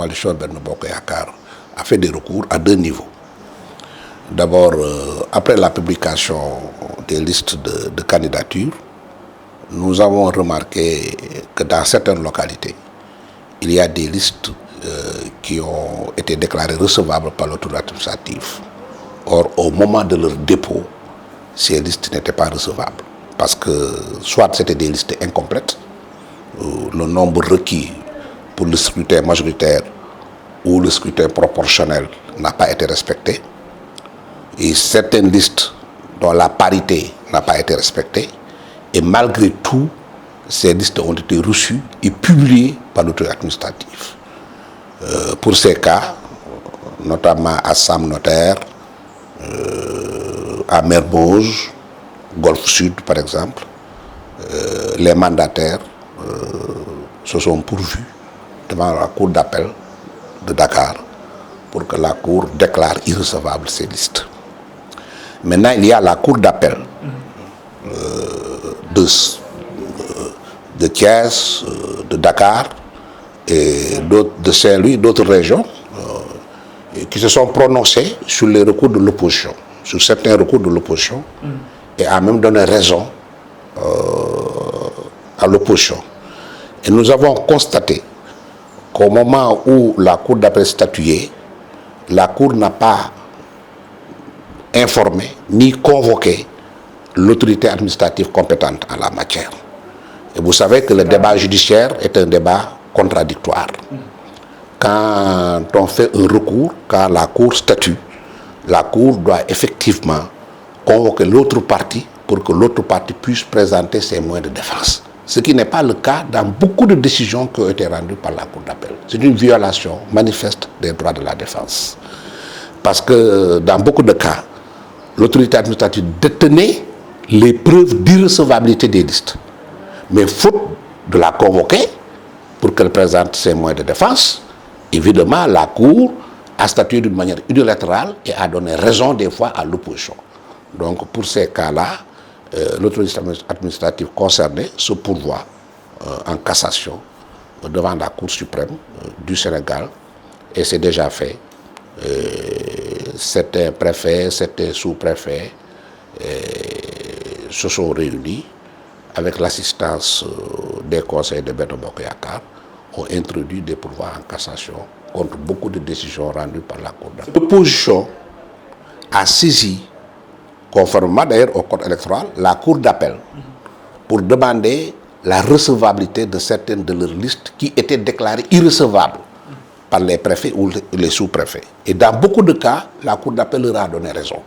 coalition Benno Bokk Yakaar a fait des recours à deux niveaux. D'abord, après la publication des listes de candidatures, nous avons remarqué que dans certaines localités, il y a des listes qui ont été déclarées recevables par l'autorité administrative. Or, au moment de leur dépôt, ces listes n'étaient pas recevables. Parce que soit c'était des listes incomplètes, le nombre requis pour le scrutin majoritaire ou le scrutin proportionnel n'a pas été respecté. Et certaines listes dont la parité n'a pas été respectée. Et malgré tout, ces listes ont été reçues et publiées par l'autorité administrative. Pour ces cas, notamment à Sam Notaire, à Mermoz, Golfe Sud par exemple, les mandataires se sont pourvus devant la cour d'appel de Dakar pour que la cour déclare irrecevables ces listes. Maintenant, il y a la cour d'appel de Thiès, de Dakar et de Saint-Louis, d'autres régions qui se sont prononcées sur les recours de l'opposition, sur certains recours de l'opposition, et a même donné raison à l'opposition. Et nous avons constaté qu'au moment où la cour d'appel statuait, la cour n'a pas informé ni convoqué l'autorité administrative compétente en la matière. Et vous savez que le débat judiciaire est un débat contradictoire. Quand on fait un recours, quand la cour statue, la cour doit effectivement convoquer l'autre partie pour que l'autre partie puisse présenter ses moyens de défense. Ce qui n'est pas le cas dans beaucoup de décisions qui ont été rendues par la cour d'appel. C'est une violation manifeste des droits de la défense. Parce que dans beaucoup de cas, l'autorité administrative détenait les preuves d'irrecevabilité des listes. Mais faute de la convoquer pour qu'elle présente ses moyens de défense, évidemment, la Cour a statué d'une manière unilatérale et a donné raison des fois à l'opposition. Donc, pour ces cas-là, l'autorité administrative concernée se pourvoit en cassation devant la Cour suprême du Sénégal, et c'est déjà fait. Certains préfets, certains sous-préfets se sont réunis avec l'assistance des conseils de Benno Bokk Yakaar, ont introduit des pourvois en cassation contre beaucoup de décisions rendues par la Cour d'appel. L'opposition a saisi, conformément d'ailleurs au code électoral, la Cour d'appel pour demander la recevabilité de certaines de leurs listes qui étaient déclarées irrecevables par les préfets ou les sous-préfets. Et dans beaucoup de cas, la Cour d'appel leur a donné raison.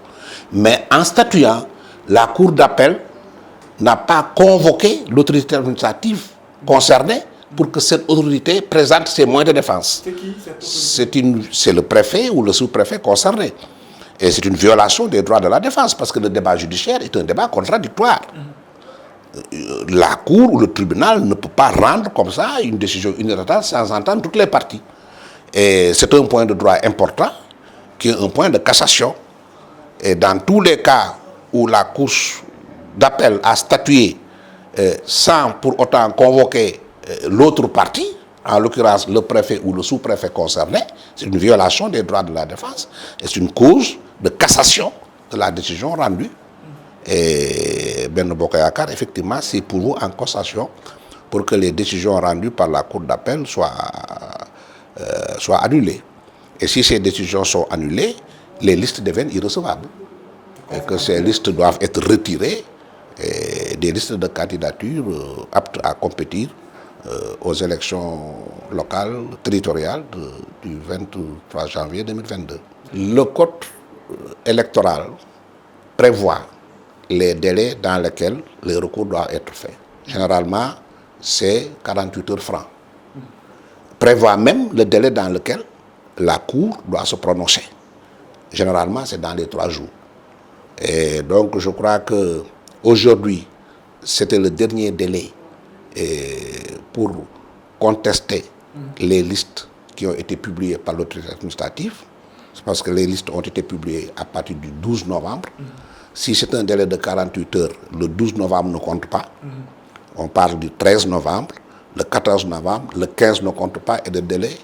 Mais en statuant, la Cour d'appel n'a pas convoqué l'autorité administrative concernée pour que cette autorité présente ses moyens de défense. C'est qui c'est le préfet ou le sous-préfet concerné. Et c'est une violation des droits de la défense parce que le débat judiciaire est un débat contradictoire. La Cour ou le tribunal ne peut pas rendre comme ça une décision unilatérale sans entendre toutes les parties. Et c'est un point de droit important qui est un point de cassation. Et dans tous les cas où la Cour d'appel a statué sans pour autant convoquer l'autre partie, en l'occurrence le préfet ou le sous-préfet concerné, c'est une violation des droits de la défense et c'est une cause de cassation de la décision rendue. Et Benno Bokk Yakaar, effectivement, c'est pour vous en cassation pour que les décisions rendues par la Cour d'appel soient annulées. Et si ces décisions sont annulées, les listes deviennent irrecevables. Et que ces listes doivent être retirées et des listes de candidature aptes à compétir aux élections locales, territoriales du 23 janvier 2022. Le code électoral prévoit les délais dans lesquels les recours doivent être faits. Généralement, c'est 48 heures francs. Prévoit même le délai dans lequel la Cour doit se prononcer. Généralement, c'est dans les 3 jours. Et donc, je crois qu'aujourd'hui, c'était le dernier délai pour contester les listes qui ont été publiées par l'autorité administrative. C'est parce que les listes ont été publiées à partir du 12 novembre. Si c'est un délai de 48 heures, le 12 novembre ne compte pas. On parle du 13 novembre, le 14 novembre, le 15 ne compte pas et le délai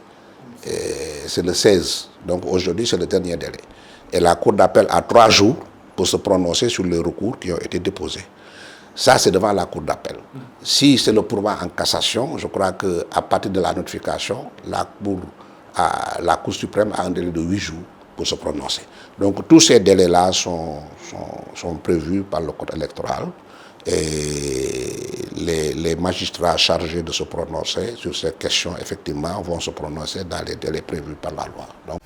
c'est le 16. Donc aujourd'hui, c'est le dernier délai. Et la Cour d'appel a 3 jours pour se prononcer sur les recours qui ont été déposés. Ça, c'est devant la Cour d'appel. Si c'est le pourvoi en cassation, je crois qu'à partir de la notification, la Cour suprême a un délai de 8 jours pour se prononcer. Donc tous ces délais-là sont prévus par le code électoral et les magistrats chargés de se prononcer sur ces questions, effectivement, vont se prononcer dans les délais prévus par la loi. Donc,